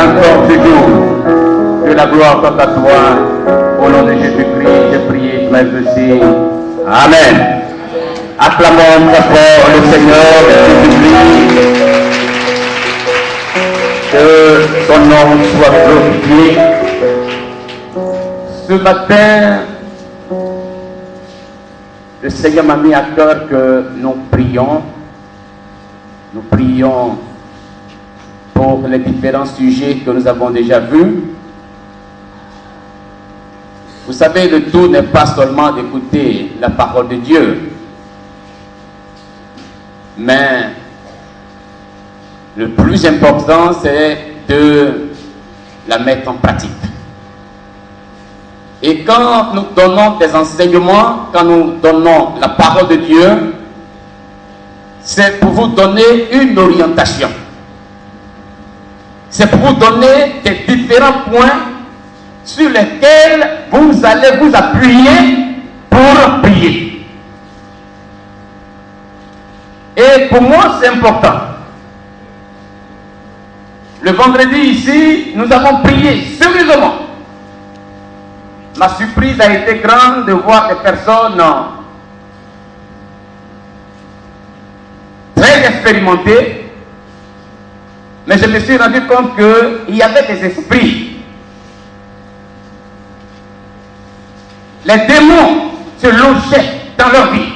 encore ce jour. Que la gloire soit à toi. Au nom de Jésus-Christ, j'ai prié, frères aussi. Amen. Acclamons très fort le Seigneur Jésus-Christ. Que son nom soit glorifié. Ce matin, le Seigneur m'a mis à cœur que nous prions. Nous prions pour les différents sujets que nous avons déjà vus. Vous savez, le tout n'est pas seulement d'écouter la parole de Dieu, mais le plus important, c'est de la mettre en pratique. Et quand nous donnons des enseignements, quand nous donnons la parole de Dieu, c'est pour vous donner une orientation. C'est pour vous donner des différents points sur lesquels vous allez vous appuyer pour prier. Et pour moi, c'est important. Le vendredi ici, nous avons prié sérieusement. Ma surprise a été grande de voir des personnes très expérimentées, mais je me suis rendu compte qu'il y avait des esprits. Les démons se logeaient dans leur vie.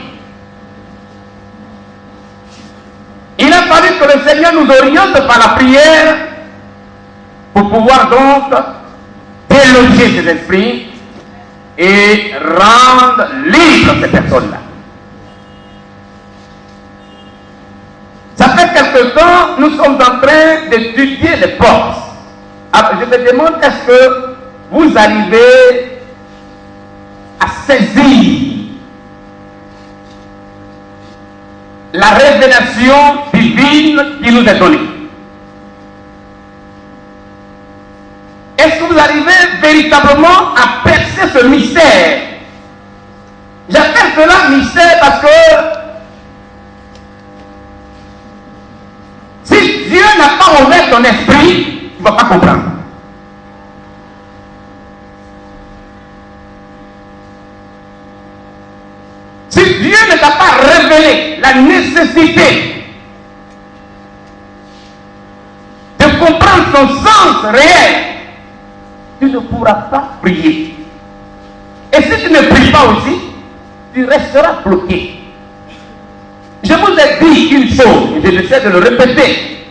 Il a fallu que le Seigneur nous oriente par la prière pour pouvoir donc déloger ces esprits et rendre libres ces personnes-là. Ça fait quelque temps, nous sommes en train d'étudier les portes. Alors, je me demande, est-ce que vous arrivez à saisir la révélation divine qui nous est donnée? Est-ce que vous arrivez véritablement à percer ce mystère? J'appelle cela mystère parce que si Dieu n'a pas ouvert ton esprit, tu ne vas pas comprendre. Si Dieu ne t'a pas révélé la nécessité de comprendre son sens réel, tu ne pourras pas prier. Et si tu ne pries pas aussi, tu resteras bloqué. Je vous ai dit une chose, et je essaie de le répéter.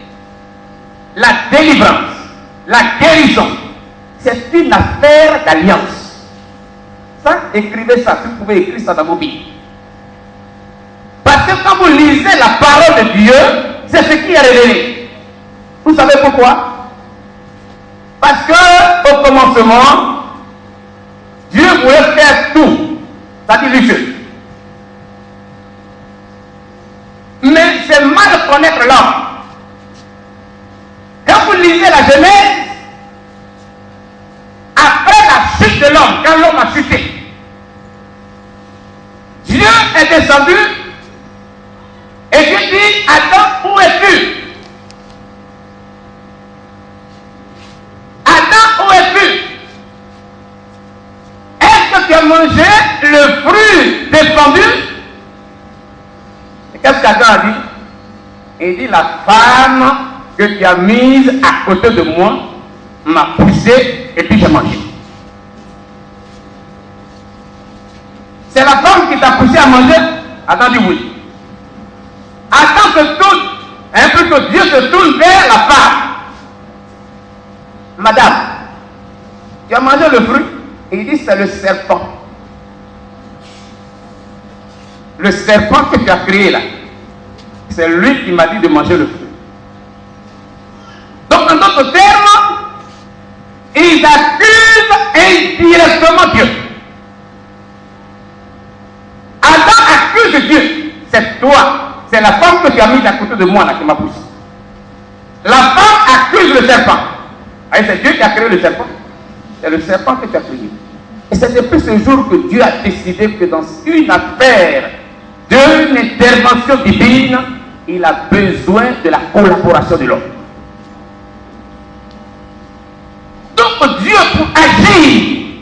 La délivrance, la guérison, c'est une affaire d'alliance. Ça, écrivez ça, si vous pouvez écrire ça dans vos Bibles. Parce que quand vous lisez la parole de Dieu, c'est ce qui est révélé. Vous savez pourquoi? Parce qu'au commencement, Dieu voulait faire tout. Ça dit les choses. Mais c'est mal connaître l'homme. Quand vous lisez la Genèse, après la chute de l'homme, quand l'homme a chuté, Dieu est descendu et Dieu dit, Adam, où es-tu? Adam, où es-tu? Est-ce que tu as mangé le fruit défendu? Et qu'est-ce qu'Adam a dit? Il dit, la femme que tu as mise à côté de moi m'a poussé et puis j'ai mangé. C'est la femme qui t'a poussé à manger? Adam dit oui. Adam se tourne, plutôt Dieu se tourne vers la femme. Madame, tu as mangé le fruit? Et il dit, c'est le serpent. Le serpent que tu as créé là, c'est lui qui m'a dit de manger le fruit. Donc, en d'autres termes, ils accusent indirectement Dieu. Adam accuse Dieu. C'est toi, c'est la femme que tu as mise à côté de moi là qui m'a poussé. La femme accuse le serpent. C'est Dieu qui a créé le serpent. C'est le serpent que tu as créé. Et c'est depuis ce jour que Dieu a décidé que dans une affaire d'une intervention divine, il a besoin de la collaboration de l'homme.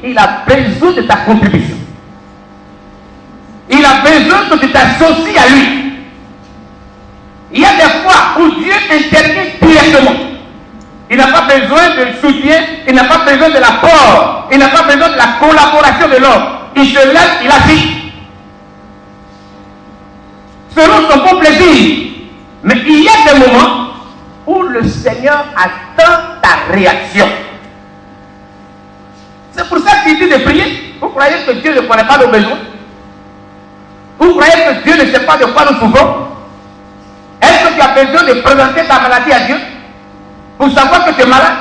il a besoin de ta contribution. Il a besoin que tu t'associes à lui. Il y a des fois où Dieu intervient directement. Il n'a pas besoin de soutien, il n'a pas besoin de l'apport, il n'a pas besoin de la collaboration de l'homme. Il se lève, il agit. Selon son bon plaisir. Mais il y a des moments où le Seigneur attend ta réaction. C'est pour ça qu'il dit de prier. Vous croyez que Dieu ne connaît pas nos besoins? Vous croyez que Dieu ne sait pas de quoi nous souffrons? Est-ce que tu as besoin de présenter ta maladie à Dieu pour savoir que tu es malade?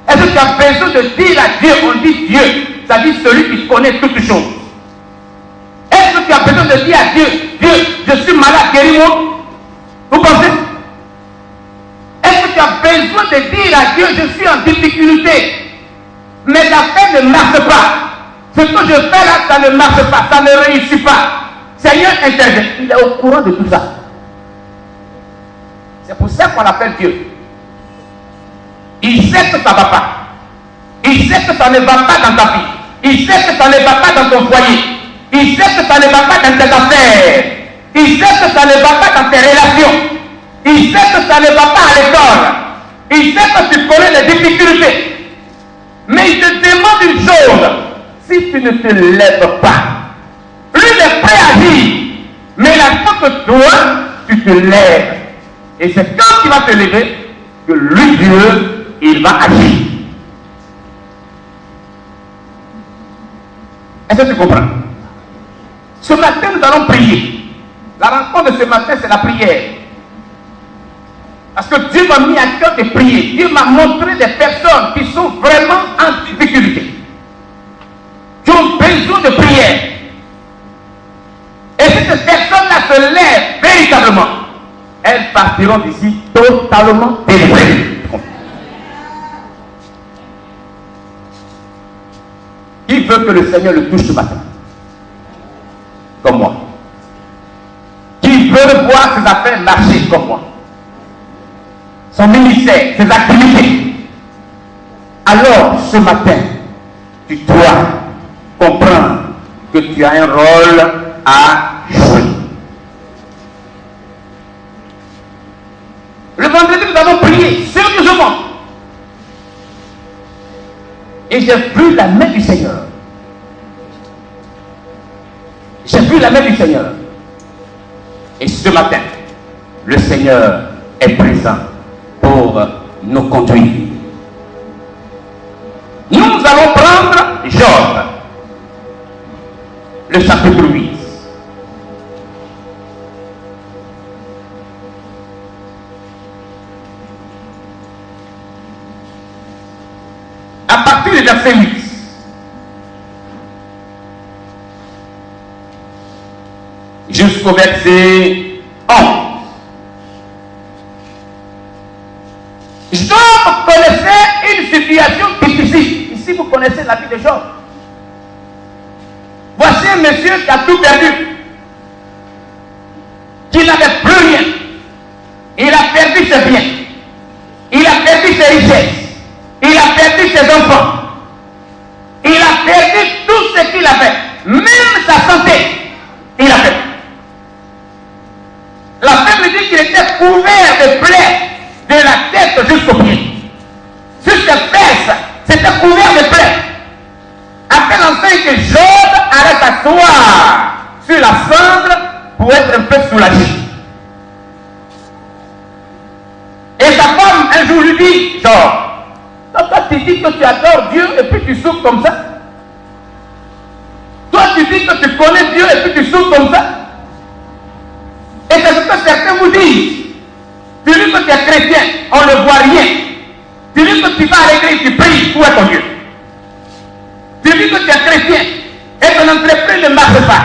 Est-ce que tu as besoin de dire à Dieu? On dit Dieu, c'est-à-dire celui qui connaît toutes choses. Est-ce que tu as besoin de dire à Dieu, Dieu, je suis malade, guéris-moi? Vous pensez? Est-ce que tu as besoin de dire à Dieu, je suis en difficulté, mais l'affaire ne marche pas? Ce que je fais là, ça ne marche pas, ça ne réussit pas. Seigneur intervient. Il est au courant de tout ça. C'est pour ça qu'on l'appelle Dieu. Il sait que ça ne va pas. Il sait que ça ne va pas dans ta vie. Il sait que ça ne va pas dans ton foyer. Il sait que ça ne va pas dans tes affaires. Il sait que ça ne va pas dans tes relations. Il sait que ça ne va pas à l'école. Il sait que tu connais les difficultés. Mais il te demande une chose. Si tu ne te lèves pas, lui est prêt à agir. Mais la fois que toi, tu te lèves. Et c'est quand tu vas te lever que lui, Dieu, il va agir. Est-ce que tu comprends? Ce matin, nous allons prier. La rencontre de ce matin, c'est la prière. Parce que Dieu m'a mis à cœur de prier. Dieu m'a montré des personnes qui sont vraiment en difficulté, qui ont besoin de prière. Et si ces personnes-là se lèvent véritablement, elles partiront d'ici totalement délivrées. Qui veut que le Seigneur le touche ce matin? Comme moi. Qui veut voir ses affaires marcher comme moi? Son ministère, ses activités. Alors, ce matin, tu dois comprendre que tu as un rôle à jouer. Le vendredi, nous avons prié sérieusement. Et j'ai vu la main du Seigneur. J'ai vu la main du Seigneur. Et ce matin, le Seigneur est présent pour nous conduire. Nous allons prendre Job, le chapitre 8. À partir du verset 8. Jusqu'au verset 11. Job connaissait une situation difficile. Ici, vous connaissez la vie de Job. Voici un monsieur qui a tout perdu, qui n'avait plus rien. Il a perdu ses biens, il a perdu ses richesses, il a perdu ses enfants, il a perdu tout ce qu'il avait, même sa santé, il a perdu. La Bible dit qu'il était couvert de plaies de la tête jusqu'aux pieds. Sur ses fesses, c'était couvert de plaies. Après l'enseigne que Job allait s'asseoir sur la cendre pour être un peu soulagé. Et sa femme un jour lui dit, Job, toi tu dis que tu adores Dieu et puis tu souffres comme ça. Toi tu dis que tu connais Dieu et puis tu souffres comme ça. Et c'est ce que certains vous disent. Tu dis que tu es chrétien, on ne voit rien. Tu dis que tu vas à l'église, tu pries, où est ton Dieu? Tu dis que tu es chrétien et ton entreprise ne marche pas.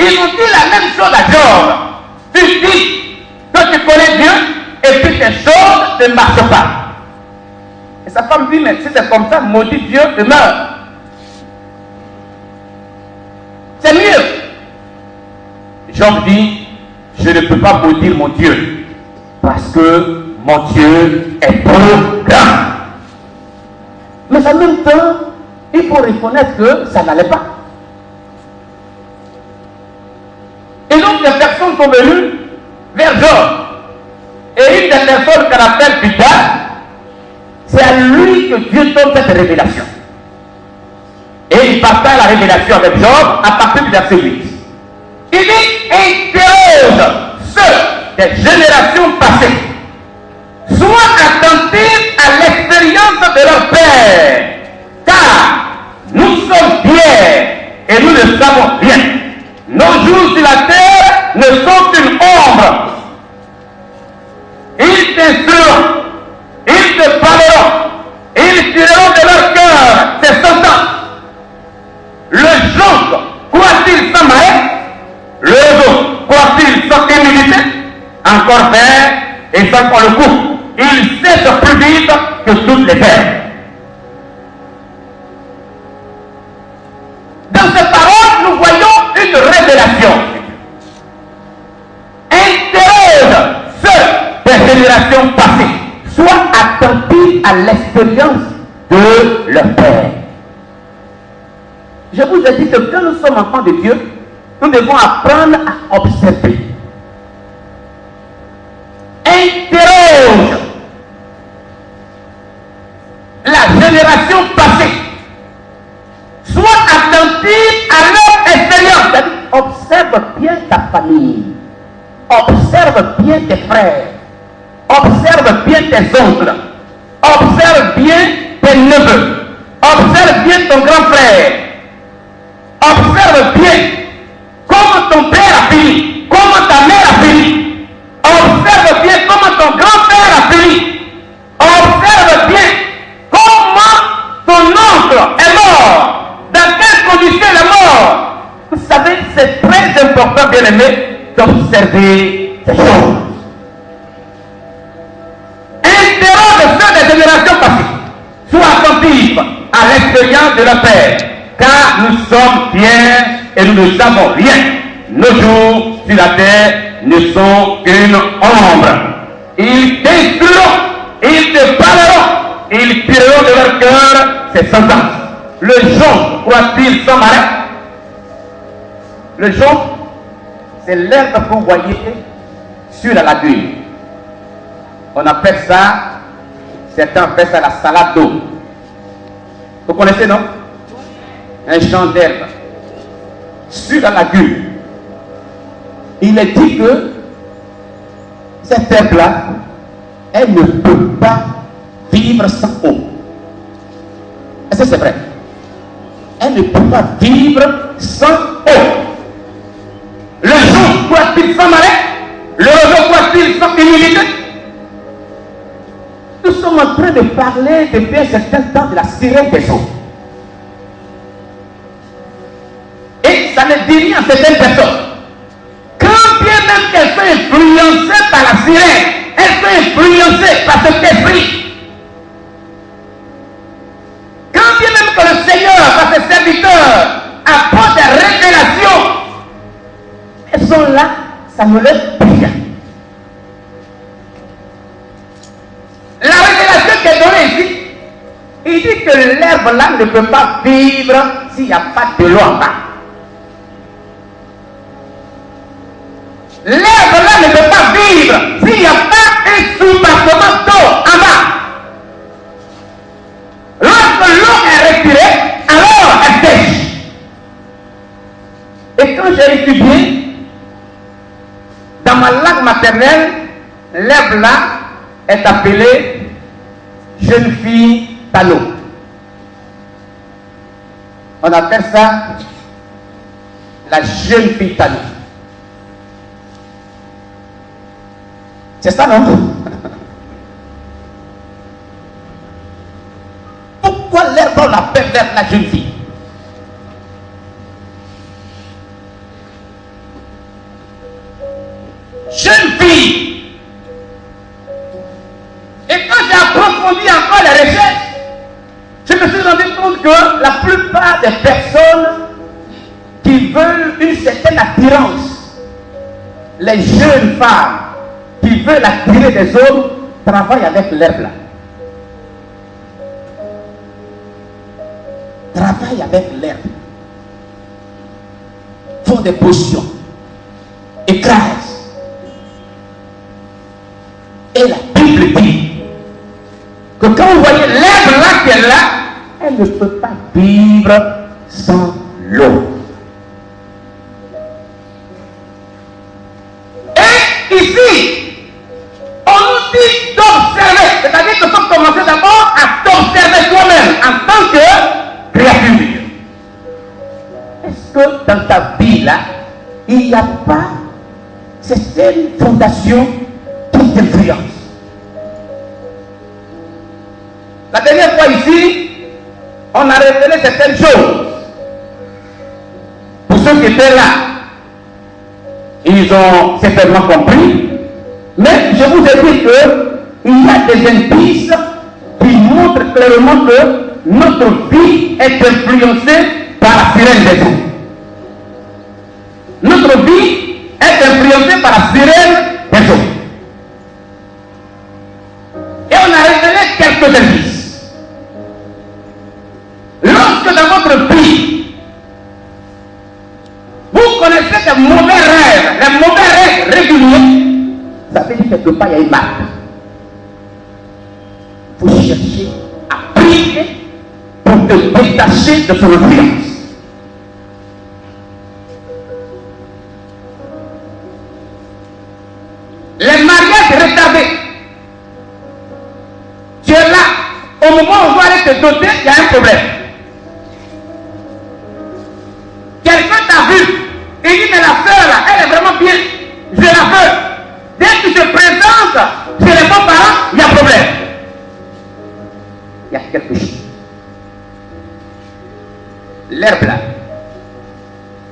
Ils ont dit la même chose à Job. Tu dis que tu connais Dieu et puis tes choses ne marchent pas. Et sa femme dit, mais si c'est comme ça, maudit Dieu demeure. C'est mieux. Job dit, je ne peux pas maudire mon Dieu parce que mon Dieu est trop grand. Mais en même temps, il faut reconnaître que ça n'allait pas. Et donc les personnes sont venues vers Job. Et une des personnes qu'on appelle Bildad, c'est à lui que Dieu donne cette révélation. Et il partage la révélation avec Job à partir du verset 8. Il dit, interroge ceux des générations passées. Sois attentif à l'expérience de leur père. Car nous sommes fiers et nous ne savons rien. Nos jours sur la terre ne sont qu'une ombre. Ils t'instruiront, ils te parleront, ils tireront de leur cœur ces sentences. Le jonc croit-il sans maïs? Le oiseau croit-il sans humilité? Encore vert et sans qu'on le coupe. Il cesse plus vite que toutes les terres. Dans ces paroles, nous voyons une révélation. Interroge ceux des générations passées. Sois attentif à l'expérience de leur père. Je vous ai dit que quand nous sommes enfants de Dieu, nous devons apprendre à observer. Interroge la génération passée. Sois attentif à leur expérience. Observe bien ta famille. Observe bien tes frères. Observe bien tes oncles. Observe bien tes neveux. Observe bien ton grand frère. Observe bien comment ton père a fini, comment ta mère a fini. Observe bien comment ton grand-père a fini. Observe bien comment ton oncle est mort. Dans quelles conditions il est mort. Vous savez, c'est très important, bien aimé, d'observer ces choses. Interroge ceux des générations passées. Sois attentif à l'expérience de leur père. Car nous sommes fiers et nous ne savons rien. Nos jours sur la terre ne sont qu'une ombre. Ils t'instruiront, ils te parleront, ils tireront de leur cœur ces sentences. Le jonc croit-il sans marais? Le jonc, c'est l'herbe que vous voyez sur la lagune. On appelle ça, certains appellent ça la salade d'eau. Vous connaissez, non? Un champ d'herbe sur la lagune. Il est dit que cette herbe-là, elle ne peut pas vivre sans eau. Est-ce que c'est vrai? Elle ne peut pas vivre sans eau. Le jonc croit-il sans marais? Le roseau croit-il sans humilité? Nous sommes en train de parler depuis un certain temps de la sirène des eaux. Et ça ne dit rien à certaines personnes. Quand bien même qu'elles sont influencées par la sirène, elles sont influencées par cet esprit. Quand bien même que le Seigneur, par ses serviteurs, apporte des révélations, elles sont là, ça ne leur dit rien. La révélation qui est donnée ici, il dit que l'herbe là ne peut pas vivre s'il n'y a pas de l'eau en bas. L'herbe là ne peut pas vivre s'il n'y a pas un soubassement d'eau en bas. Lorsque l'eau est retirée, alors elle sèche. Et quand j'ai étudié, dans ma langue maternelle, l'herbe là est appelée jeune fille talon. On appelle ça la jeune fille talon. C'est ça, non? Pourquoi l'herbe on l'appelle la jeune fille? Jeune fille. Et quand j'ai approfondi encore les recherches, je me suis rendu compte que la plupart des personnes qui veulent une certaine attirance, les jeunes femmes qui veulent attirer des hommes, travaillent avec l'herbe là. travaillent avec l'herbe, font des potions, écrasent. Et la Bible dit que quand vous voyez l'herbe là qu'elle est là, elle ne peut pas vivre sans l'eau. Et ici, on nous dit d'observer, c'est-à-dire qu'il faut commencer d'abord à t'observer toi-même en tant que créature. Est-ce que dans ta vie là, il n'y a pas certaines fondations qui t'influencent? La dernière fois ici, on a révélé certaines choses. Pour ceux qui étaient là, ils ont certainement compris. Mais je vous ai dit qu'il y a des indices qui montrent clairement que notre vie est influencée par la sirène des eaux. Notre vie est influencée par la sirène des eaux. Et on a révélé quelques indices. Lorsque dans votre vie, vous connaissez des mauvais rêves, les mauvais rêves réguliers, ça veut dire quelque part il y a une marque. Il faut chercher à prier pour te détacher de son influence. Les mariages retardés. Tu es là, au moment où on doit aller te doter, il y a un problème. Quelqu'un t'a vu, il dit mais la soeur là, elle est vraiment bien, je la veux. Dès que tu te présentes chez les beaux-parents, il y a problème. Il y a quelque chose. L'herbe là,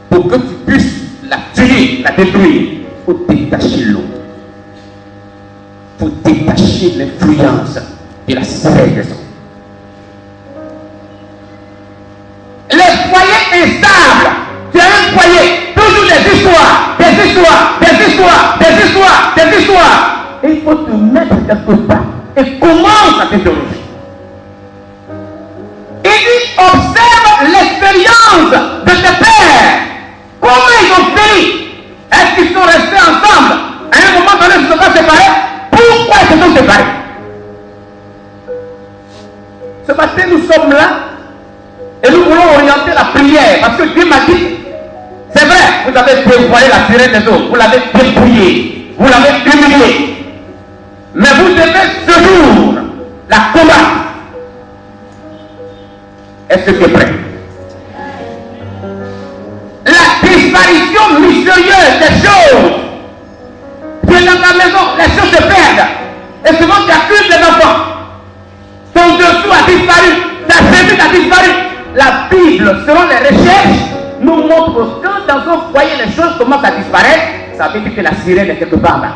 pour que tu puisses la tuer, la détruire, il faut détacher l'eau. Il faut détacher l'influence de la sirène des eaux. Les foyers instables, tu as un foyer, toujours des histoires, des histoires, des histoires, des histoires, des histoires. Et il faut te mettre quelque part et commence à t'interroger. Il dit, observe l'expérience de tes pères. Comment ils ont fait? Est-ce qu'ils sont restés ensemble? À un moment donné, ils ne sont pas séparés. Pourquoi ils se sont séparés? Ce matin, nous sommes là et nous voulons orienter la prière parce que Dieu m'a dit, c'est vrai, vous avez dévoilé la sirène des eaux, vous l'avez dépouillée, vous l'avez humiliée. Mais vous devez ce jour la combattre. Est-ce que tu es prêt? La disparition mystérieuse des choses. Tu es dans ta maison, les choses se perdent. Et souvent tu accuses les enfants. Ton dessous a disparu, ta chemise a disparu. La Bible, selon les recherches, nous montre que quand dans un foyer les choses commencent à disparaître, ça veut dire que la sirène est quelque part là.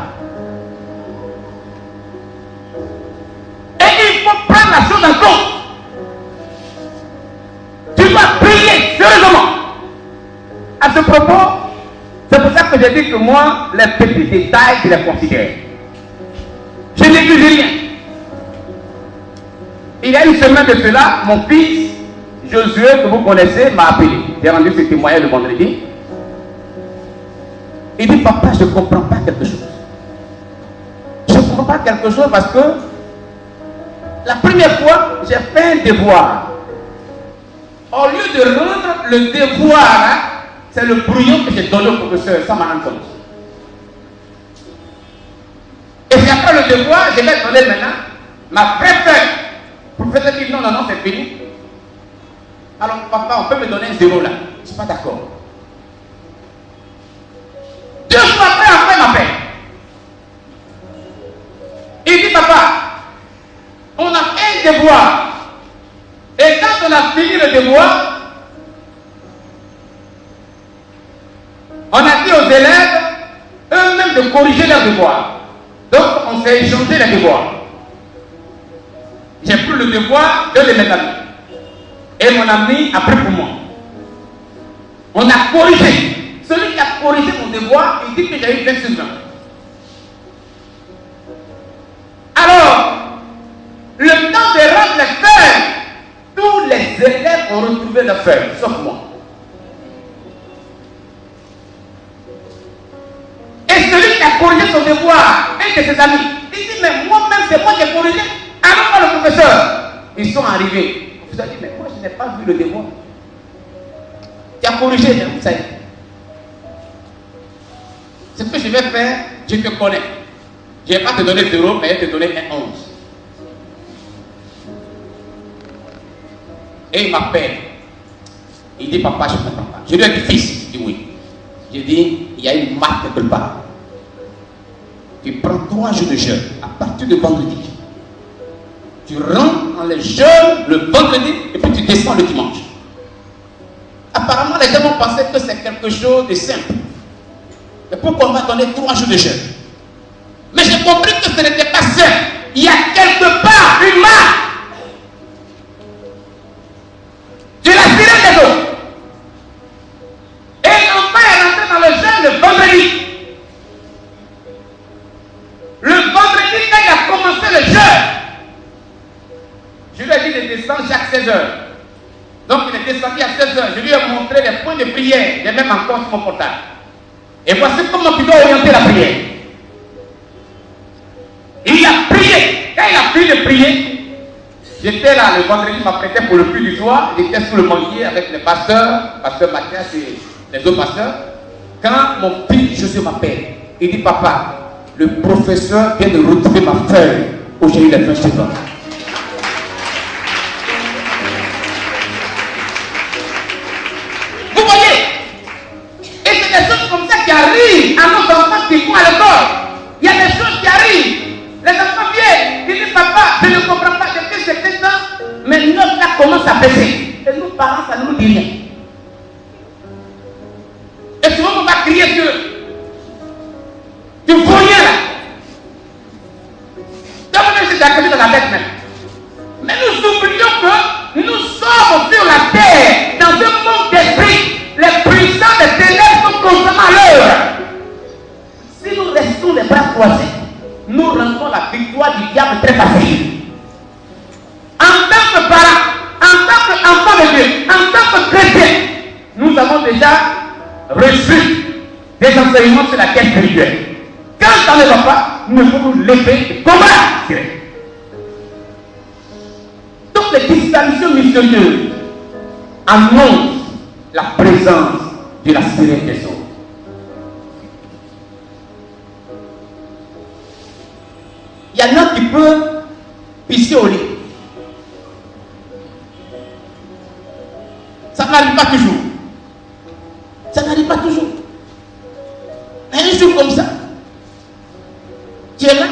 Et il faut prendre la chose en compte. Tu dois prier sérieusement. À ce propos, c'est pour ça que j'ai dit que moi, les petits détails, je les considère. Je néglige rien. Il y a une semaine de cela, mon fils, Josué, que vous connaissez, m'a appelé. J'ai rendu ce témoignage le vendredi. Il dit, papa, je ne comprends pas quelque chose. Je ne comprends pas quelque chose parce que la première fois, j'ai fait un devoir. Au lieu de rendre le devoir, hein, c'est le brouillon que j'ai donné au professeur sans m'en rendre compte. Et puis après le devoir, je vais donner maintenant ma vraie feuille. Le professeur dit non, non, non, c'est fini. Alors papa, on peut me donner un zéro là. Je ne suis pas d'accord. 2 jours après m'appelle. Il dit papa, on a un devoir. Et quand on a fini le devoir, on a dit aux élèves eux-mêmes de corriger leurs devoirs. Donc on s'est échangé les devoirs. J'ai pris le devoir de mes amis. Et mon ami a pris pour moi. On a corrigé. Celui qui a corrigé mon devoir, il dit que j'ai eu 26 ans. Alors, le temps de rendre les feuilles, tous les élèves ont retrouvé leur frère, sauf moi. Et celui qui a corrigé son devoir, un de ses amis, il dit, mais moi-même, c'est moi qui ai corrigé. Alors pas le professeur. Ils sont arrivés. Le professeur dit, mais moi, je n'ai pas vu le devoir. Tu as corrigé, mais ça y est. Ce que je vais faire, je te connais. Je ne vais pas te donner 0, mais je vais te donner un 11. Et il m'appelle. Il dit, papa, je ne comprends pas. Je lui ai dit, fils. Il dit, oui. J'ai dit, il y a une marque quelque part. Tu prends 3 jours de jeûne à partir de vendredi. Tu rentres dans les jeûnes le vendredi et puis tu descends le dimanche. Apparemment, les gens vont penser que c'est quelque chose de simple. Mais pourquoi on va donner 3 jours de jeûne? Mais j'ai compris que ce n'était pas simple. Il y a quelque part une marque. Je la tirais des autres. Et l'enfant est rentré dans le jeûne le vendredi. Le vendredi, quand il a commencé le jeûne, je lui ai dit de descendre chaque 16 heures. Donc il est descendu à 16 heures. Je lui ai montré les points de prière. J'ai même encore sur mon portable. Et voici comment tu dois orienter la prière. Il a prié. Quand il a fini de prier, j'étais là le vendredi, il m'apprêtait pour le culte du soir. J'étais sous le banquier avec les pasteurs, pasteur Mathias et les autres pasteurs. Quand mon fils Josué m'appelle, il dit, papa, le professeur vient de retrouver ma feuille où j'ai eu les feuilles chez toi. Vous voyez? Et c'est des choses comme ça qui arrivent à nos enfants qui vont à l'école. Il y a des choses qui arrivent. Les enfants viennent, ils disent, papa, je ne comprends pas depuis certain temps, mais notre là commence à baisser. Et nos parents, ça ne nous dit rien. Et souvent, on va crier sur eux. Tu ne vois rien là. Donc, on est d'accord dans la tête même. Mais nous oublions que nous sommes sur la terre, dans un monde d'esprit. Les puissants des ténèbres sont constamment à l'heure. Si nous restons les bras croisés, nous rendons la victoire du diable très facile. En tant que parents, en tant qu'enfants de Dieu, en tant que chrétiens, nous avons déjà reçu des enseignements sur la quête spirituelle. Quand ça ne va pas, nous devons nous lever et combattre. Donc les disparitions mystérieuses annoncent la présence de la sirène des eaux. Il y en a qui peuvent pisser au lit. Ça n'arrive pas toujours. Ça n'arrive pas toujours. Un jour comme ça, tu es là,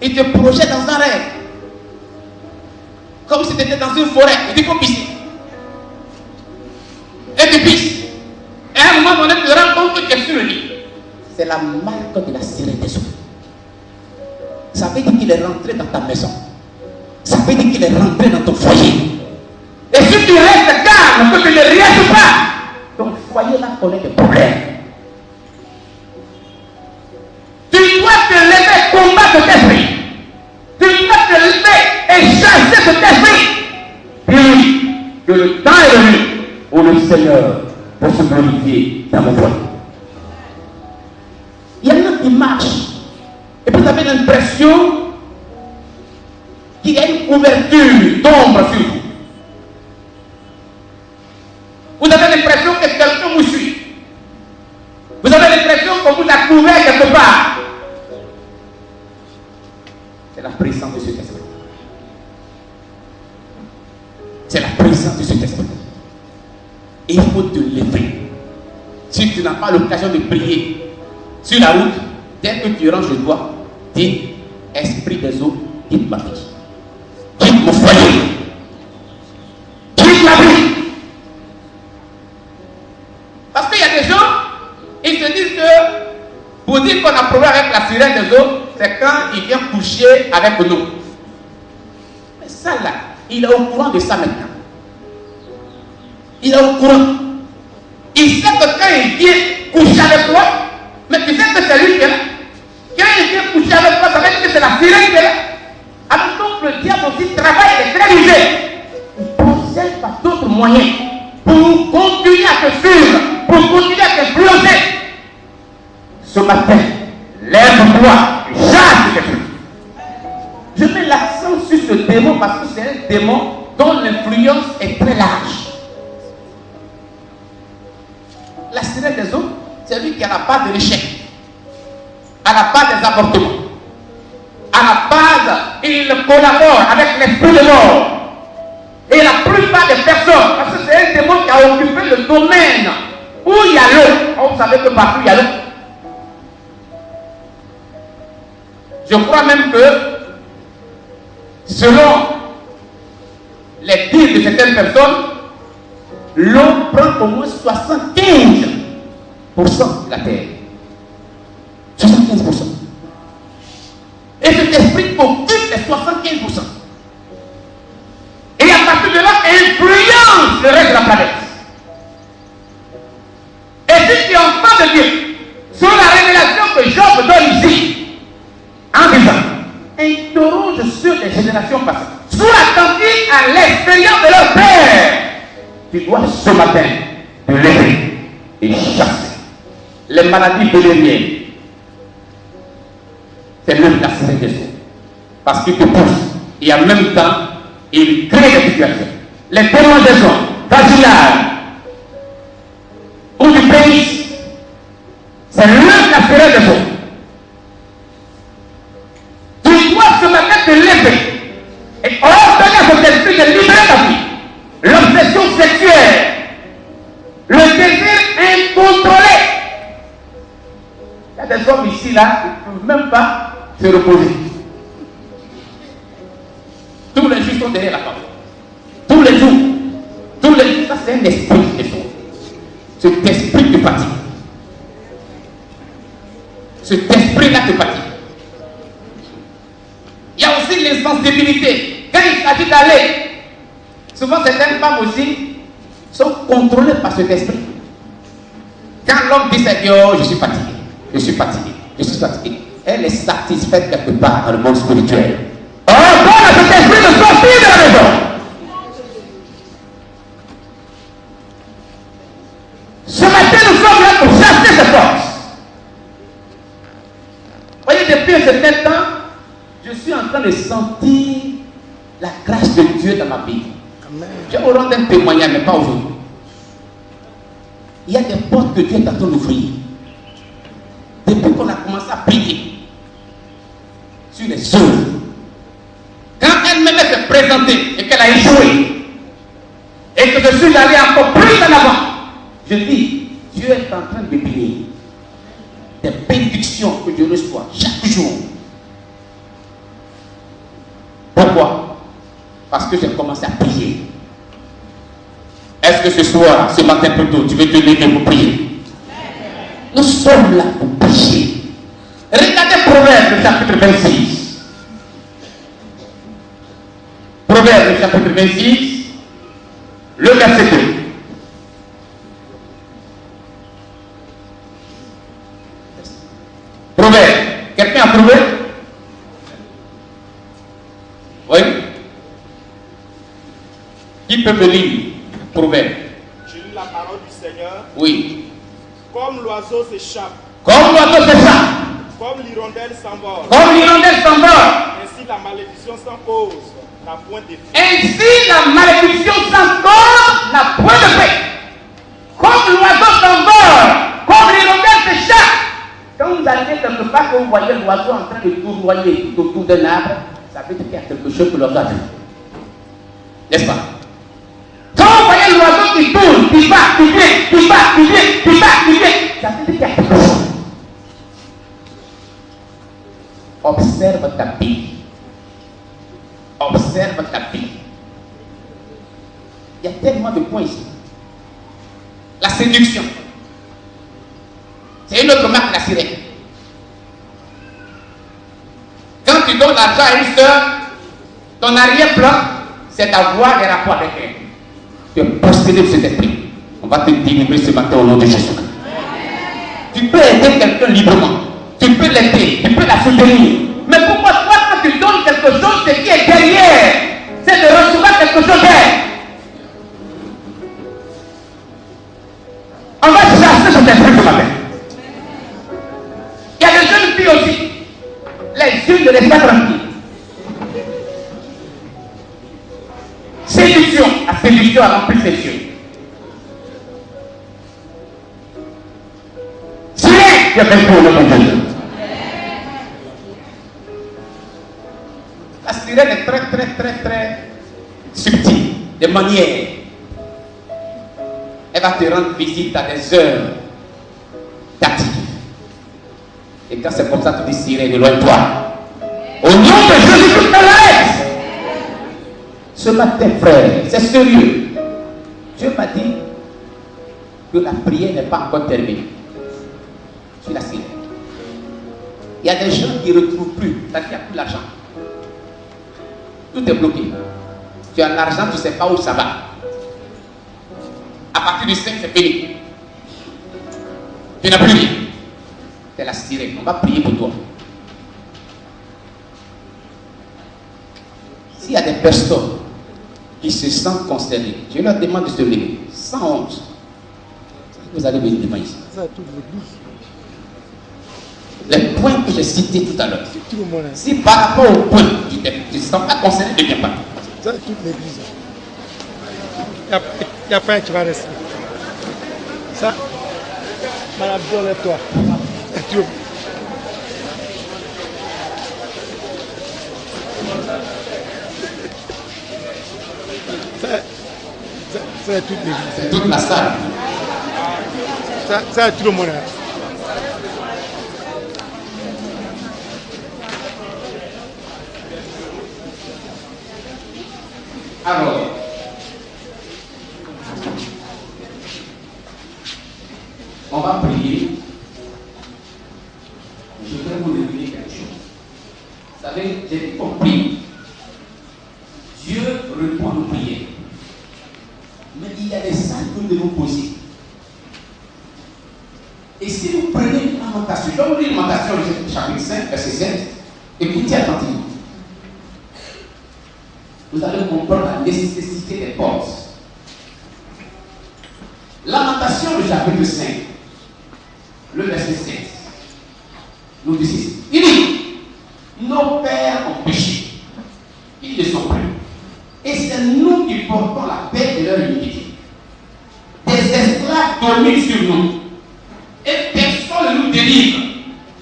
il te projette dans un rêve. Comme si tu étais dans une forêt, et tu peux pisser. Et tu pisses. Et à un moment donné, tu te rends compte que tu es sur le lit. C'est la marque de la sirène des eaux. Ça veut dire qu'il est rentré dans ta maison. Ça veut dire qu'il est rentré dans ton foyer. Et si tu restes calme, que tu ne réagis pas, ton foyer là connaît des problèmes. Tu dois te lever, combattre cet esprit. Tu dois te lever et chasser cet esprit. Dis que le temps est venu où le Seigneur va se glorifier dans mon foyer. Il y en a qui marchent. Et puis vous avez l'impression qu'il y a une couverture d'ombre sur vous. Vous avez l'impression que quelqu'un vous suit. Vous avez l'impression qu'on vous a couvert quelque part. C'est la présence de cet esprit. C'est la présence de cet esprit. Et il faut te lever. Si tu n'as pas l'occasion de prier sur la route, dès que tu rentres chez toi, dis, esprit des eaux, quitte ma vie. Quitte mon foyer. Quitte ma vie. Parce qu'il y a des gens, ils se disent que pour dire qu'on a problème avec la sirène des eaux, c'est quand il vient coucher avec nous. Mais ça là, il est au courant de ça maintenant. Il est au courant. Il sait que quand il vient coucher avec toi, mais tu sais que c'est lui qui est là. Quand il vient coucher avec toi, ça veut dire que c'est la sirène qui est là. Alors donc le diable aussi travaille et est très rusé. Il procède par d'autres moyen pour continuer à te suivre, pour continuer à t'influencer. Ce matin, lève-toi, jase quelque chose. Je mets l'accent sur ce démon parce que c'est un démon dont l'influence est très large. La sirène des eaux, c'est lui qui a la part de l'échec, à la part des avortements. À la base, il collabore avec l'esprit de mort. Et la plupart des personnes, parce que c'est un démon qui a occupé le domaine où il y a l'eau. Vous savez que partout il y a l'eau. Je crois même que, selon les dires de certaines personnes, l'eau prend au moins 75% de la terre. 75%. Et cet esprit occupe les 75%. Et à partir de là, influence le reste de la planète. Et si tu entends de Dieu, sur la révélation que Job donne ici, en disant, interroge sur les générations passées, sois attentif à l'expérience de leur père. Tu dois ce matin te lever et chasser les maladies vénériennes. C'est même la sirène des eaux. Parce qu'il te pousse et en même temps, il crée des situations. Les démons des eaux, vaginaires ou du pénis, c'est même la sirène des eaux. Tu dois ce matin te lever et ordonner à cet esprit de libérer ta vie. L'obsession sexuelle, le désir incontrôlé. Il y a des hommes ici, là, qui ne peuvent même pas se reposer. Tous les jours sont derrière la femme. Tous les jours. Tous les jours, ça c'est un esprit des choses. Cet esprit te fatigue. Cet esprit-là te fatigue. Il y a aussi l'insensibilité. Quand il s'agit d'aller, souvent certaines femmes aussi sont contrôlées par cet esprit. Quand l'homme dit c'est oh, je suis fatigué, je suis fatigué, je suis fatigué, elle est satisfaite quelque part dans le monde spirituel. Oh, donne à cet esprit de sortir de la maison. Ce matin, nous sommes là pour chasser cette force. Voyez, depuis un certain temps, je suis en train de sentir la grâce de Dieu dans ma vie. Je vais vous rendre un témoignage, mais pas aujourd'hui. Il y a des portes que Dieu est en train d'ouvrir. Depuis qu'on a commencé à prier sur les œuvres, quand elle-même s'est présentée et qu'elle a échoué, et que je suis allé encore plus en avant, je dis, Dieu est en train de bénir des bénédictions que je reçois chaque jour. Pourquoi? Parce que j'ai commencé à prier. Est-ce que ce soir, ce matin plutôt, tu veux te lever pour prier? Nous sommes là pour prier. Regardez Proverbe chapitre 26. Proverbe chapitre 26, le verset 2. Proverbe. Quelqu'un a trouvé? Oui? Qui peut me lire? Proverbe. Je lis la parole du Seigneur. Oui. Comme l'oiseau s'échappe. Comme l'oiseau s'échappe. Comme l'hirondelle s'envole. Comme l'hirondelle s'envole. Ainsi la malédiction sans cause n'a point d'effet. Ainsi la malédiction sans cause n'a point de fait. Comme l'oiseau s'envole. Comme l'hirondelle s'échappe. Quand vous allez quelque part, que vous voyez l'oiseau en train de tournoyer tout autour d'un arbre, ça veut dire qu'il y a quelque chose que l'oiseau a fait. N'est-ce pas? Quand vous voyez l'oiseau qui tourne, qui va, qui vient, qui va, qui vient, qui va, qui vient, ça veut dire qu'il y a quelque chose. Observe ta vie. Observe ta vie. Il y a tellement de points ici. La séduction. C'est une autre marque, la sirène. Quand tu donnes l'argent à une soeur, ton arrière-plan, c'est d'avoir des rapports avec elle. Tu es possédé de cet esprit. On va te délivrer ce matin au nom de Jésus. Tu peux aider quelqu'un librement. Tu peux l'aider. Tu peux la soutenir. Mais pourquoi toi, quand tu donnes quelque chose, ce qui est derrière, c'est de recevoir quelque chose d'elle. les yeux ne restent pas tranquilles. Séduction, la séduction a rempli ses yeux. Sirène, Dieu fait pour le bon Dieu. La sirène est très subtile, de manière. Elle va te rendre visite à des heures tactiques. Et quand c'est comme ça, tu dis sirène, éloigne-toi. Au nom de Jésus, tu te laisses. Ce matin, frère, c'est sérieux. Dieu m'a dit que la prière n'est pas encore terminée. Sur la sirène. Il y a des gens qui ne retrouvent plus, c'est-à-dire qu'il n'y a plus d'argent. Tout est bloqué. Tu as l'argent, tu ne sais pas où ça va. À partir du 5, c'est fini. Tu n'as plus rien. C'est la sirène. On va prier pour toi. S'il y a des personnes qui se sentent concernées, je leur demande de se lever. 111. Vous allez venir demain ici. Les points que j'ai cités tout à l'heure. Si par rapport aux points, tu ne te sens pas concerné, ne viens pas. Ça, toute l'église. Il n'y a pas un qui va rester. Ça, Madame Dieu, lève-toi. C'est toute l'église. C'est toute la salle. Ça, tout le monde. Alors, on va prier. Je vais vous révéler quelque chose. Vous savez, j'ai compris. Dieu répond aux prières. Mais il y a des salles que nous devons poser. Et si vous prenez une lamentation, je vais vous lire une lamentation, chapitre 5, verset 7, écoutez attentivement. Vous allez comprendre la nécessité des portes. Lamentation du chapitre 5, le verset 7, nous dit ceci. Il dit, nos pères ont péché, ils ne sont plus. Et c'est nous qui portons la paix de leur iniquité. Des esclaves dominent sur nous. Et personne ne nous délivre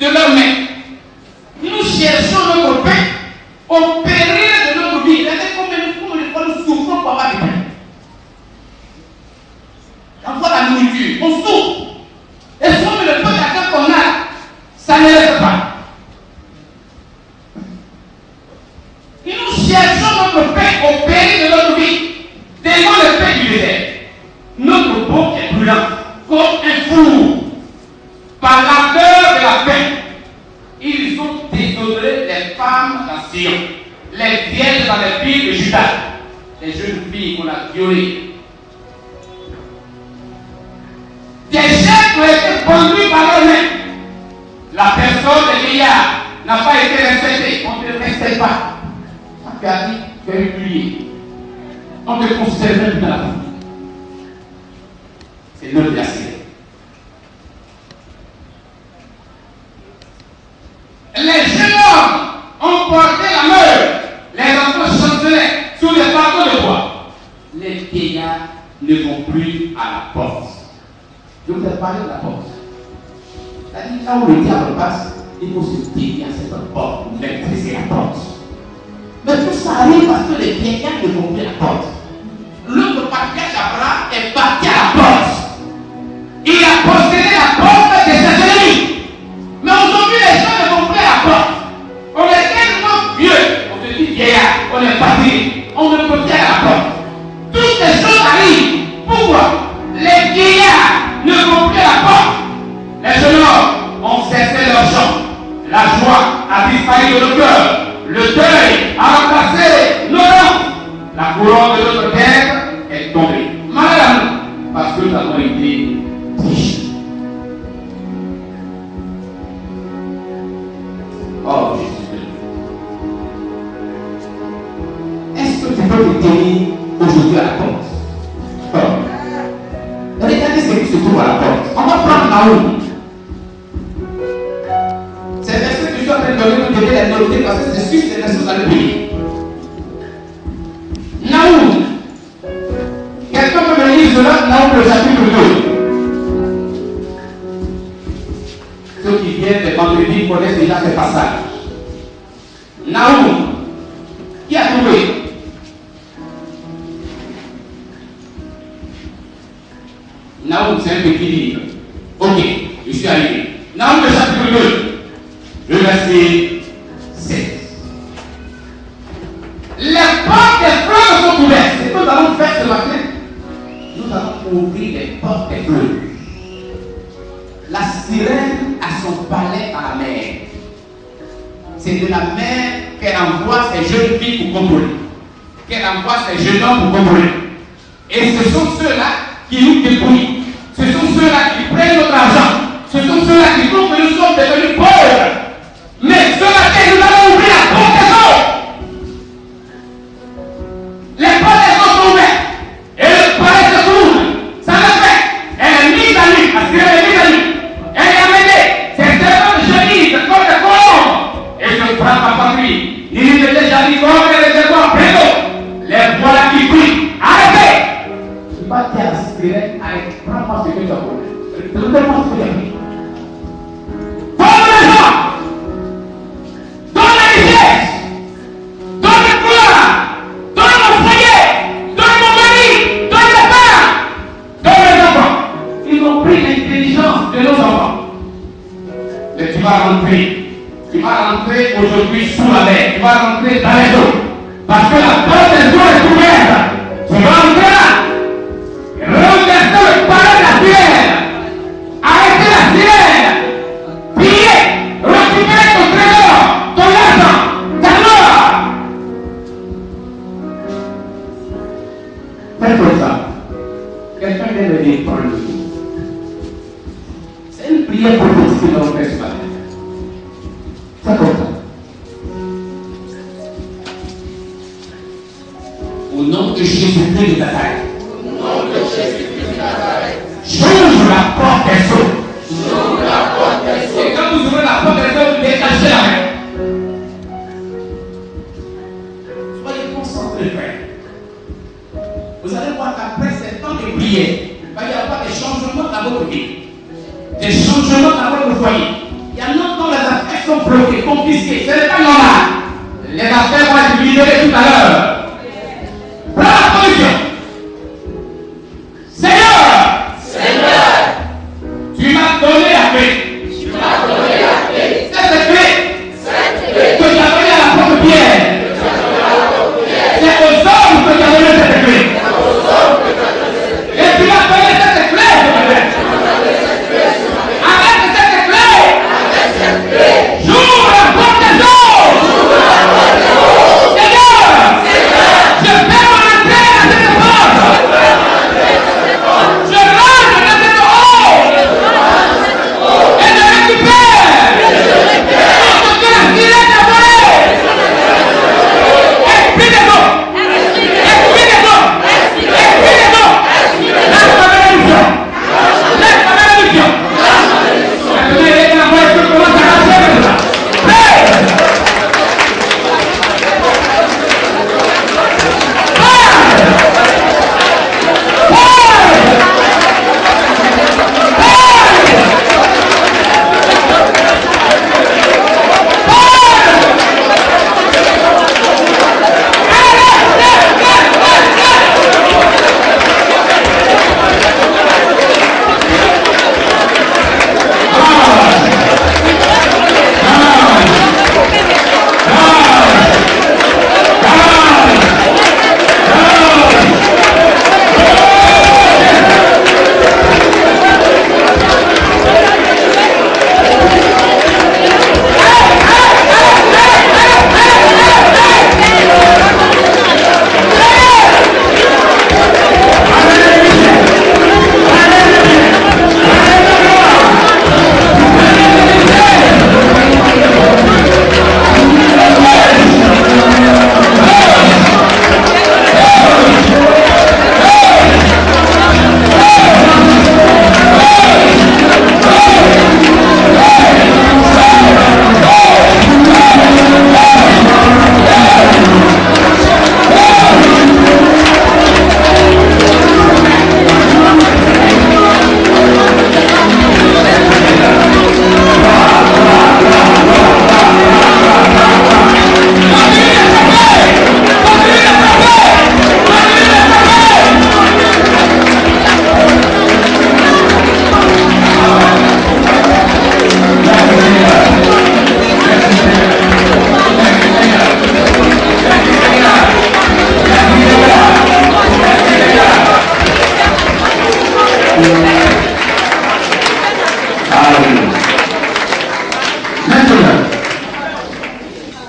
de leur main. Nous cherchons notre paix au péril de notre vie. Regardez combien de fois nous souffrons pour avoir du pain. Quand on la nourriture, on souffre. Et souvent le peu d'argent qu'on a, ça ne reste pas. Et nous cherchons notre paix au péril de notre vie. Devant le paix du désert. Notre peau est brûlante comme un four. Par l'ardeur de la paix, ils ont déshonoré les femmes dans Sion, les vierges dans les villes de Juda, les jeunes filles qu'on a violées. Des chefs ont été conduits par leurs mains. La personne de vieillard n'a pas été respectée. On ne te respecte pas. Tu as dit, tu es humilié. On te considère même dans la famille. C'est l'heure de la sirène. Les jeunes hommes ont porté la meule. Les enfants chancelaient sous les bateaux de bois. Les vieillards ne vont plus à la porte. Je vous ai parlé de la porte. C'est-à-dire, là où le diable passe, il faut se dévier à cette porte pour maîtriser la porte. Mais tout ça arrive parce que les vieillards ne vont plus à la porte. L'autre patriarche Abraham est parti à la porte. Il a possédé la porte de ses ennemis. Mais aujourd'hui, les gens ne vont plus à la porte. On est tellement vieux, on se dit vieillard, on est parti, on ne peut plus à la porte. Toutes ces choses arrivent. Pourquoi? Les vieillards ne vont plus à la porte. Les jeunes hommes ont cessé leur chant. La joie a disparu de nos cœurs. Le deuil a remplacé nos langues. La couronne de notre tête est tombée. Malheur à nous, parce que nous avons été trichés. Oh Jésus. Est-ce que tu peux te tenir aujourd'hui à la porte? Oh. Regardez ce qui se trouve à la porte. On va prendre Naomi. C'est parce que tu suis en train de donner nous donner les noms noter parce que c'est sûr que c'est vous allez prier. Naoum. Quelqu'un peut me lire cela, Naoum le chapitre 2. Ceux qui viennent de vendredi connaissent déjà ce passage. Naoum. Qui a trouvé? Naoum, c'est un petit livre. Ok, je suis arrivé. Naoum le chapitre 2, le verset 16. Les portes des fleuves sont ouvertes. C'est ce que nous allons faire ce matin. Nous allons ouvrir les portes des fleuves. La sirène a son palais à la mer. C'est de la mer qu'elle envoie ses jeunes filles pour contrôler. Qu'elle envoie ses jeunes hommes pour contrôler. Et ce sont ceux-là qui nous débrouillent. Ce sont ceux-là qui prennent notre argent. Ce sont ceux-là qui font que nous sommes devenus pauvres. Mais ceux-là qui nous allons ouvrir la porte des eaux. Les portes des eaux sont ouvertes. Et le palais se trouve. Ça le fait. Elle est mise à nu. Parce qu'elle est mise à nu. Elle est amenée. C'est tellement joli. C'est comme des colombes. Et je prends ma patrie. Il est déjà dit comme les étoiles préaux. Les voilà qui brillent. Arrêtez. Je ne vais pas dire à la sirène, arrête. Prends-moi ce que tu as volé. Donne-moi ce que tu as pris. Donne les gens. Donne la richesse. Donne le pouvoir. Donne mon foyer. Donne mon mari. Donne les femmes. Donne les enfants. Ils ont pris l'intelligence de nos enfants. Mais tu vas rentrer. Tu vas rentrer aujourd'hui sous la mer. Tu vas rentrer dans les eaux. Parce que la porte des eaux est ouverte. Tu vas rentrer là. Renverser le palais de la sirène. Arrêtez la sirène. Pillez. Récupérez ton trésor, ton argent, ta gloire. Faites comme ça. Quelqu'un vient de dire prendre le coup. C'est une prière prophétique que nous allons faire ce matin. C'est comme ça. Au nom de Jésus-Christ de Nazareth. J'ouvre la porte des eaux. Et quand vous ouvrez la porte des eaux, vous détachez la main. Soyez concentrés, frère. Vous allez voir qu'après ces temps de prière, il va y avoir des changements dans votre vie. Des changements dans votre foyer. Il y a longtemps les affaires sont bloquées, confisquées. Ce n'est pas normal. Les affaires vont être libérées tout à l'heure. Prends la position. Tu m'as donné la clé. Cette clé. Que tu as donné à l'apôtre Pierre. C'est aux hommes que tu as donné cette clé. Et tu m'as donné cette clé. Avec cette clé. J'ouvre la porte des eaux. Seigneur.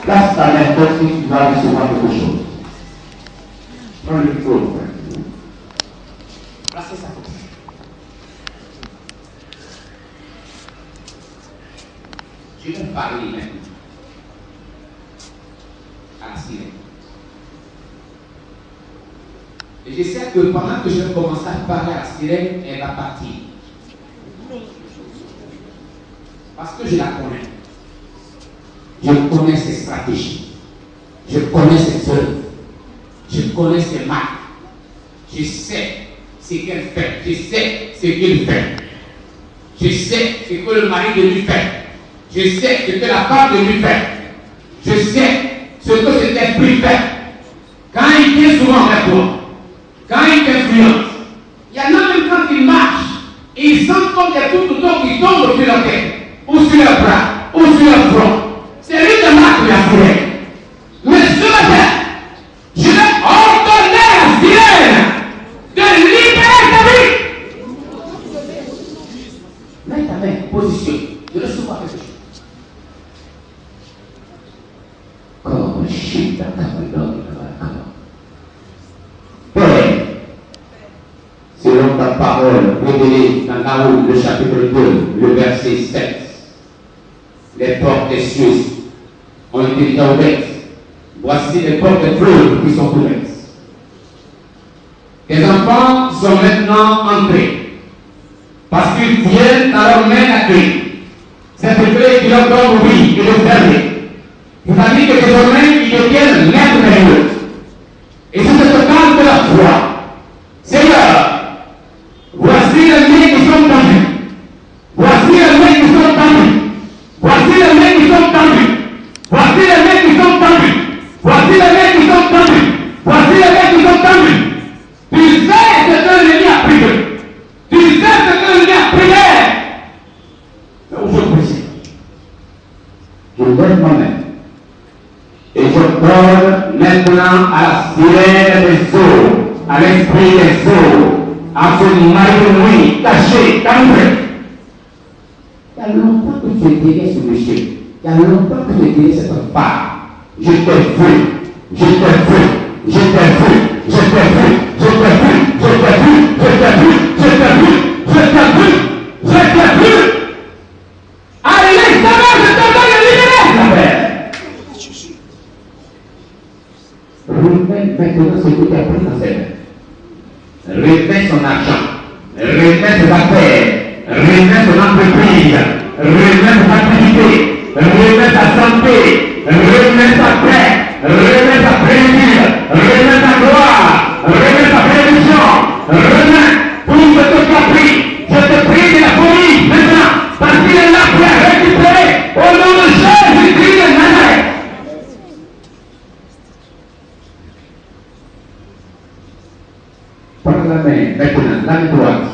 Place ta main comme si tu vas recevoir quelque chose. Prends le micro. Placez ça comme ça. Je vais parler maintenant à la sirène. Et je sais que pendant que je vais commencer à parler à la sirène, elle va partir. Parce que je la connais. Je connais ses stratégies. Je connais ses œuvres. Je connais ses marques. Je sais ce qu'elle fait. Je sais ce qu'il fait. Je sais ce que le mari de lui fait. Je sais ce que la femme de lui fait. Je sais ce que cet esprit fait. Quand il vient souvent vers toi, quand il t'influence, il y en a même quand il marche, et il sent comme des tout autour qui tombent sur la tête, ou sur le bras, ou sur le front. C'est lui de marque la sirène. Mais ce matin, je vais ordonner à la sirène de libérer ta vie. Mets ta main, position, de recevoir quelque chose. Comme shit, Père, selon ta parole révélée dans Naoum, le chapitre 2, le verset 7, les portes des cieux ont été ouvertes. Voici les portes des fleuves qui sont ouvertes. Les enfants sont maintenant entrés parce qu'ils viennent dans leur main à clé. Cette clé qui leur donne oui et le fermer. C'est-à-dire que désormais ils deviennent maîtres des lieux. Et c'est ce temps de la foi. Seigneur, voici les mains qui sont tendues. Voici les mains qui sont tendues. Voici les mains qui sont tendues. Voici les mains qui sont tendues. Voici les mains qui sont tendues. Voici les mains qui sont tendues. Tu sais ce que l'ennemi a prié. Tu sais ce que l'ennemi a prié. Mais aujourd'hui, je lève ma main. Et je donne maintenant à la sirène des eaux, à l'esprit des eaux, à ce mari de nuit caché, camouflé. Il y a longtemps que tu es derrière ce monsieur. Il y a longtemps que tu es derrière cette femme. Je t'ai vu, je t'ai vu, je t'ai vu, je t'ai vu, je t'ai vu, je t'ai vu, je t'ai vu, je t'ai vu, je t'ai vu, je t'ai vu. Allez, laisse-moi, je te donne le libérer, ma mère. Remets maintenant ce que tu as pris dans ses mains. Remets son argent. Remets ses affaires. Remets son entreprise. Remets son activité. Remets sa santé. Remets sa paix. Remets sa plénitude. Remets sa gloire. Remets sa bénédiction. Remets tout ce que tu as pris. Je te prie de la folie maintenant. Parce qu'il est là pour récupérer. Au nom de Jésus-Christ de Nazareth. Prends la main, maintenant, la main droite,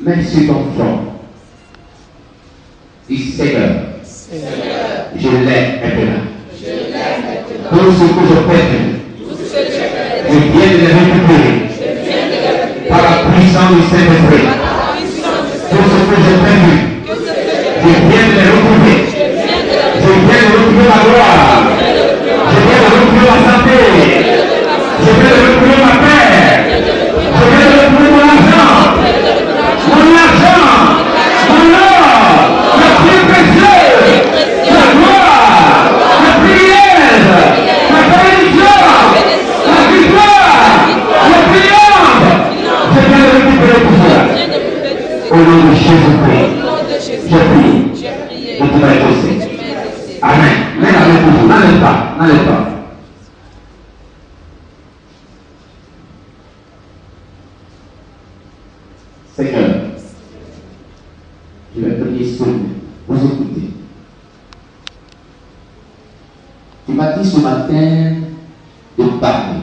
mets sur ton front. Dis Seigneur, je l'ai maintenant. Tout ce que je perds, je viens de le récupérer par la puissance du Saint-Esprit. Tout ce que j'ai perdu, je viens de le retrouver. Je viens de retrouver la gloire. Je viens de retrouver la santé. Je viens de retrouver ma paix. Je viens de retrouver mon argent, mon or, le plus précieux, la gloire, la prière, la bénédiction, la victoire, le triomphe. Je viens de récupérer tout cela. Au nom de Jésus-Christ, je prie. Et tu vas être aussi. Amen. Mais avec vous, n'allez pas, n'allez pas. Seigneur, je vais prier sur vous. Vous écoutez. Tu m'as dit ce matin de parler,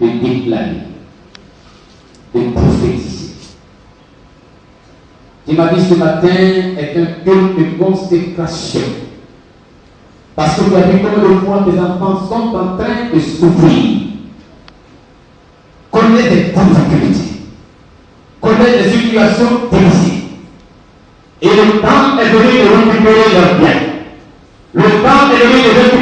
de déclarer, de prophétiser. Tu m'as dit ce matin est un culte de consécration. Parce que tu as vu combien de fois tes enfants sont en train de souffrir. Connais des difficultés. Connaître les situations difficiles. Et le temps est venu de récupérer leurs biens. Le temps est venu de récupérer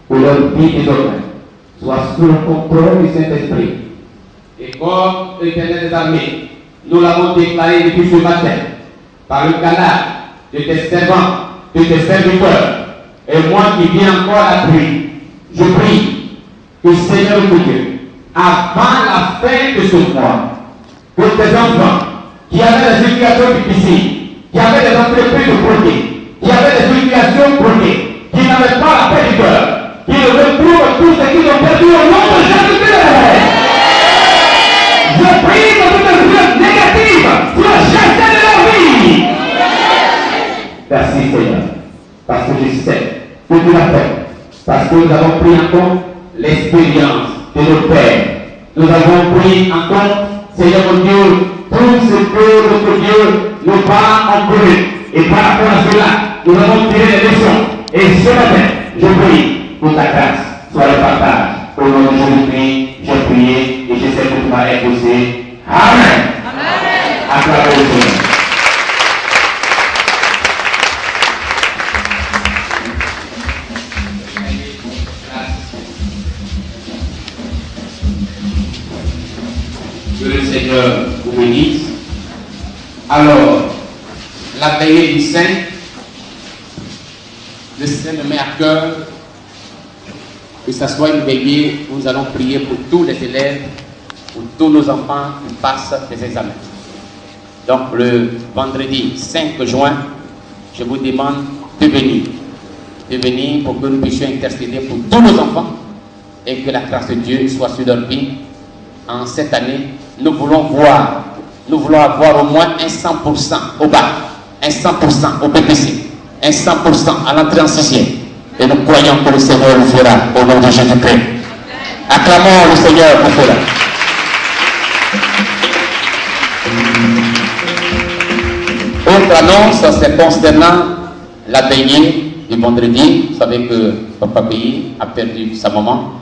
pour leur vie désormais soit sous le contrôle du Saint-Esprit. Et comme l'Éternel des armées, nous l'avons déclaré depuis ce matin, par le canal de tes servants, de tes serviteurs, et moi qui viens encore à l'appui, je prie que Seigneur mon Dieu, avant la fin de ce mois, que tes enfants qui avaient des situations difficiles, qui avaient des entreprises bloquées, qui avaient des situations bloquées, qui n'avaient pas la paix du cœur, qui retrouvent tout ce qu'ils ont perdu au nom de Jésus-Christ. Je prie que toute influence négative soit chassée de leur vie. Merci Seigneur, parce que je sais que tu l'as fait, parce que nous avons pris en compte l'expérience de nos pères. Nous avons pris en compte, Seigneur mon Dieu, tout ce que notre Dieu nous parle en commun. Et par rapport à cela, nous avons tiré des leçons. Et ce matin, je prie pour ta grâce, soit le partage. Au nom de Jésus-Christ, j'ai prié et je sais que tu m'as écouté. Amen. Amen. Acclamez le Seigneur. Que le Seigneur vous bénisse. Alors, la veillée du Saint, le Saint me met à cœur que ce soit une veillée où nous allons prier pour tous les élèves, pour tous nos enfants qui passent les examens. Donc, le vendredi 5 juin, je vous demande de venir pour que nous puissions intercéder pour tous nos enfants et que la grâce de Dieu soit sur leur vie. En cette année, nous voulons avoir au moins un 100% au bac, un 100% au BPC, un 100% à l'entrée en 6e. Et nous croyons que le Seigneur le fera au nom de Jésus-Christ. Acclamons le Seigneur pour cela. Autre annonce, c'est concernant la veillée du vendredi. Vous savez que Papa Pays a perdu sa maman.